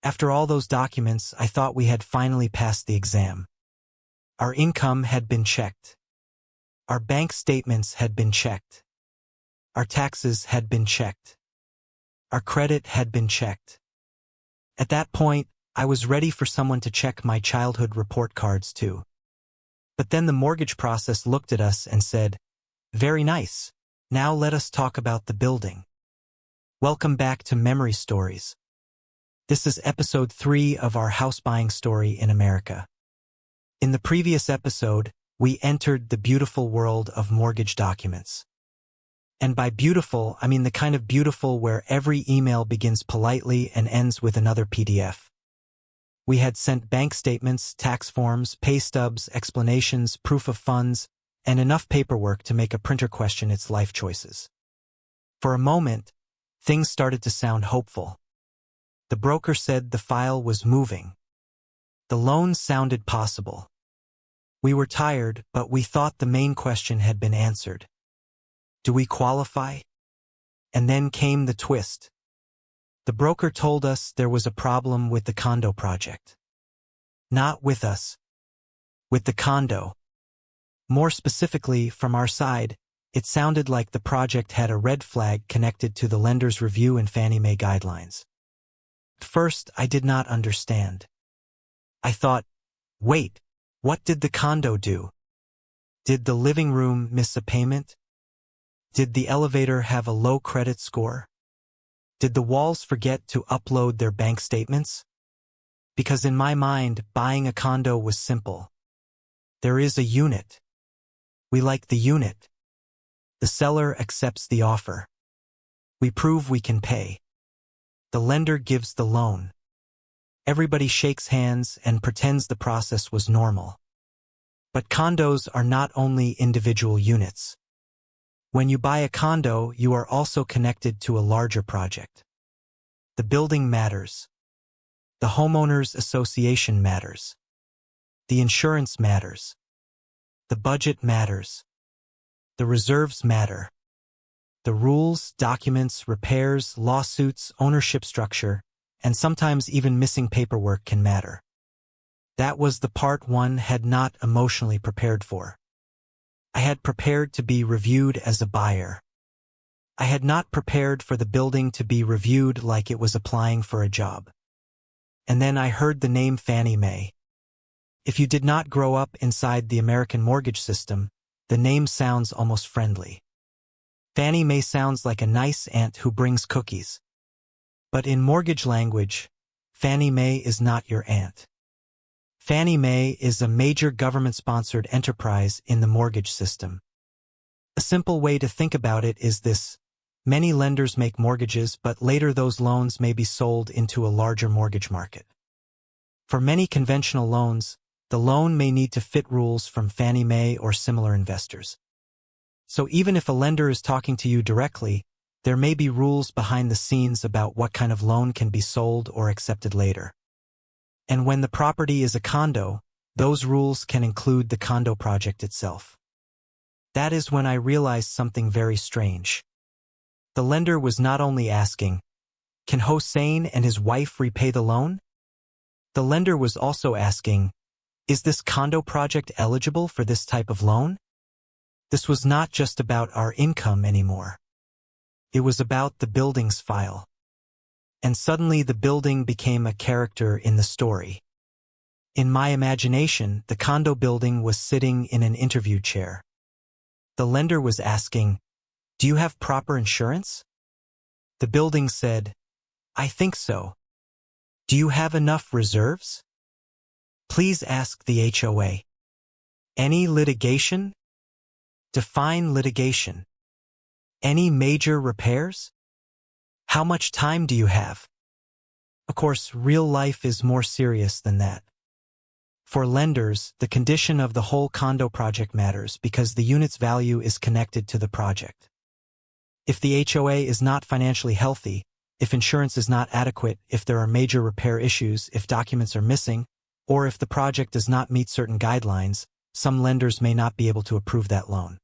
After all those documents, I thought we had finally passed the exam. Our income had been checked. Our bank statements had been checked. Our taxes had been checked. Our credit had been checked. At that point, I was ready for someone to check my childhood report cards too. But then the mortgage process looked at us and said, "Very nice. Now let us talk about the building." Welcome back to Memory Stories. This is episode 3 of our house buying story in America. In the previous episode, we entered the beautiful world of mortgage documents. And by beautiful, I mean the kind of beautiful where every email begins politely and ends with another PDF. We had sent bank statements, tax forms, pay stubs, explanations, proof of funds, and enough paperwork to make a printer question its life choices. For a moment, things started to sound hopeful. The broker said the file was moving. The loan sounded possible. We were tired, but we thought the main question had been answered. Do we qualify? And then came the twist. The broker told us there was a problem with the condo project. Not with us. With the condo. More specifically, from our side, it sounded like the project had a red flag connected to the lender's review and Fannie Mae guidelines. At first, I did not understand. I thought, wait, what did the condo do? Did the living room miss a payment? Did the elevator have a low credit score? Did the walls forget to upload their bank statements? Because in my mind, buying a condo was simple. There is a unit. We like the unit. The seller accepts the offer. We prove we can pay. The lender gives the loan. Everybody shakes hands and pretends the process was normal. But condos are not only individual units. When you buy a condo, you are also connected to a larger project. The building matters. The homeowners association matters. The insurance matters. The budget matters. The reserves matter. The rules, documents, repairs, lawsuits, ownership structure, and sometimes even missing paperwork can matter. That was the part one had not emotionally prepared for. I had prepared to be reviewed as a buyer. I had not prepared for the building to be reviewed like it was applying for a job. And then I heard the name Fannie Mae. If you did not grow up inside the American mortgage system, the name sounds almost friendly. Fannie Mae sounds like a nice aunt who brings cookies. But in mortgage language, Fannie Mae is not your aunt. Fannie Mae is a major government-sponsored enterprise in the mortgage system. A simple way to think about it is this: many lenders make mortgages, but later those loans may be sold into a larger mortgage market. For many conventional loans, the loan may need to fit rules from Fannie Mae or similar investors. So even if a lender is talking to you directly, there may be rules behind the scenes about what kind of loan can be sold or accepted later. And when the property is a condo, those rules can include the condo project itself. That is when I realized something very strange. The lender was not only asking, "Can Hossein and his wife repay the loan?" The lender was also asking, "Is this condo project eligible for this type of loan?" This was not just about our income anymore. It was about the building's file. And suddenly the building became a character in the story. In my imagination, the condo building was sitting in an interview chair. The lender was asking, "Do you have proper insurance?" The building said, "I think so." "Do you have enough reserves?" "Please ask the HOA." "Any litigation?" Define litigation. "Any major repairs?" "How much time do you have?" Of course, real life is more serious than that. For lenders, the condition of the whole condo project matters because the unit's value is connected to the project. If the HOA is not financially healthy, if insurance is not adequate, if there are major repair issues, if documents are missing, or if the project does not meet certain guidelines, some lenders may not be able to approve that loan.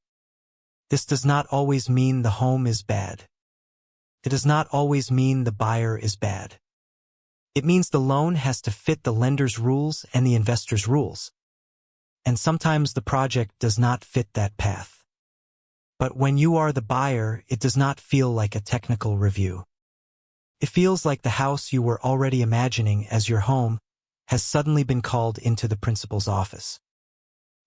This does not always mean the home is bad. It does not always mean the buyer is bad. It means the loan has to fit the lender's rules and the investor's rules. And sometimes the project does not fit that path. But when you are the buyer, it does not feel like a technical review. It feels like the house you were already imagining as your home has suddenly been called into the principal's office.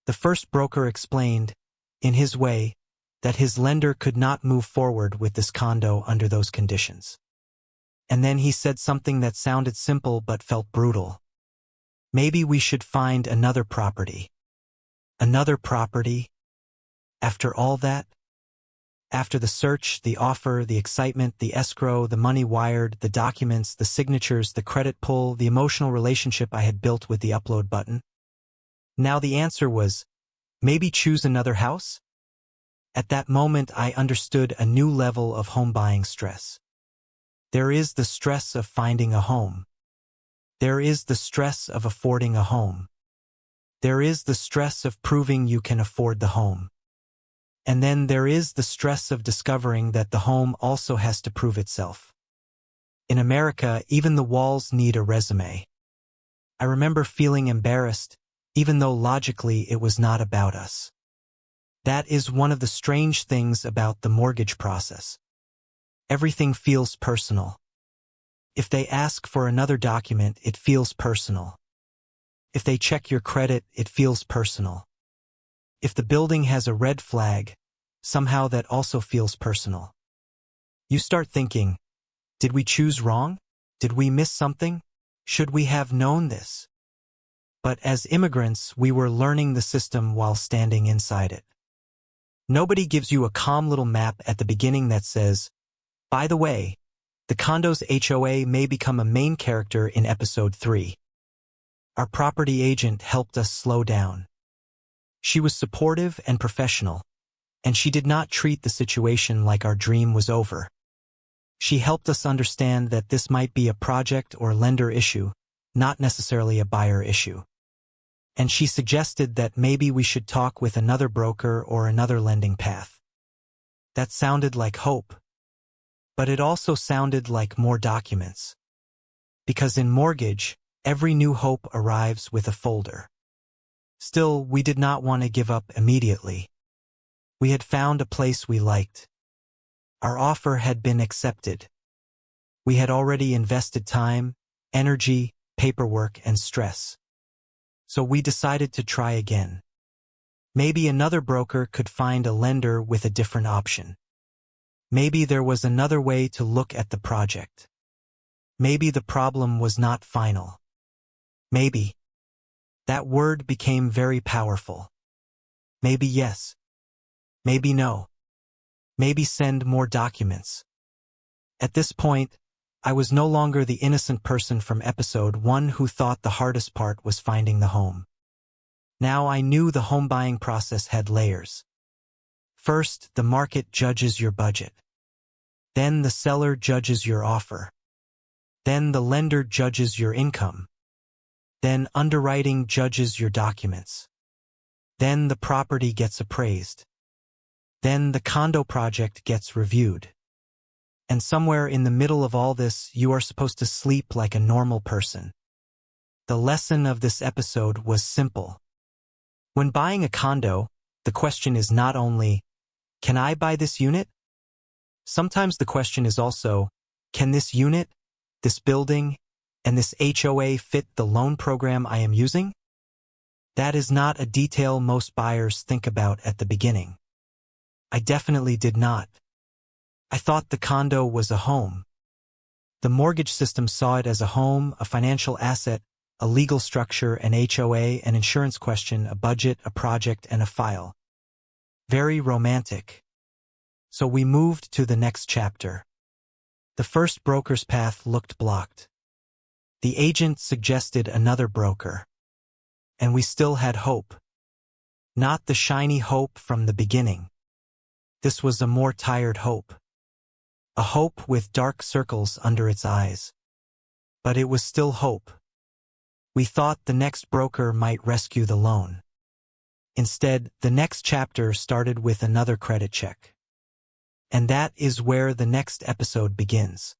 The first broker explained, in his way, that his lender could not move forward with this condo under those conditions. And then he said something that sounded simple but felt brutal. Maybe we should find another property. Another property? After all that? After the search, the offer, the excitement, the escrow, the money wired, the documents, the signatures, the credit pull, the emotional relationship I had built with the upload button? Now the answer was, maybe choose another house? At that moment I understood a new level of home buying stress. There is the stress of finding a home. There is the stress of affording a home. There is the stress of proving you can afford the home. And then there is the stress of discovering that the home also has to prove itself. In America, even the walls need a resume. I remember feeling embarrassed, even though logically it was not about us. That is one of the strange things about the mortgage process. Everything feels personal. If they ask for another document, it feels personal. If they check your credit, it feels personal. If the building has a red flag, somehow that also feels personal. You start thinking, did we choose wrong? Did we miss something? Should we have known this? But as immigrants, we were learning the system while standing inside it. Nobody gives you a calm little map at the beginning that says, by the way, the condo's HOA may become a main character in episode 3. Our property agent helped us slow down. She was supportive and professional, and she did not treat the situation like our dream was over. She helped us understand that this might be a project or lender issue, not necessarily a buyer issue. And she suggested that maybe we should talk with another broker or another lending path. That sounded like hope. But it also sounded like more documents. Because in mortgage, every new hope arrives with a folder. Still, we did not want to give up immediately. We had found a place we liked. Our offer had been accepted. We had already invested time, energy, paperwork, and stress. So we decided to try again. Maybe another broker could find a lender with a different option. Maybe there was another way to look at the project. Maybe the problem was not final. Maybe. That word became very powerful. Maybe yes. Maybe no. Maybe send more documents. At this point, I was no longer the innocent person from episode 1 who thought the hardest part was finding the home. Now I knew the home buying process had layers. First, the market judges your budget. Then the seller judges your offer. Then the lender judges your income. Then underwriting judges your documents. Then the property gets appraised. Then the condo project gets reviewed. And somewhere in the middle of all this, you are supposed to sleep like a normal person. The lesson of this episode was simple. When buying a condo, the question is not only, can I buy this unit? Sometimes the question is also, can this unit, this building, and this HOA fit the loan program I am using? That is not a detail most buyers think about at the beginning. I definitely did not. I thought the condo was a home. The mortgage system saw it as a home, a financial asset, a legal structure, an HOA, an insurance question, a budget, a project, and a file. Very romantic. So we moved to the next chapter. The first broker's path looked blocked. The agent suggested another broker. And we still had hope. Not the shiny hope from the beginning. This was a more tired hope. A hope with dark circles under its eyes. But it was still hope. We thought the next broker might rescue the loan. Instead, the next chapter started with another credit check. And that is where the next episode begins.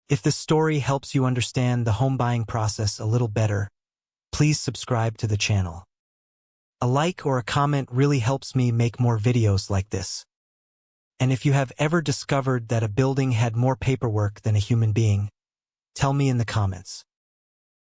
If this story helps you understand the home buying process a little better, please subscribe to the channel. A like or a comment really helps me make more videos like this. And if you have ever discovered that a building had more paperwork than a human being, tell me in the comments.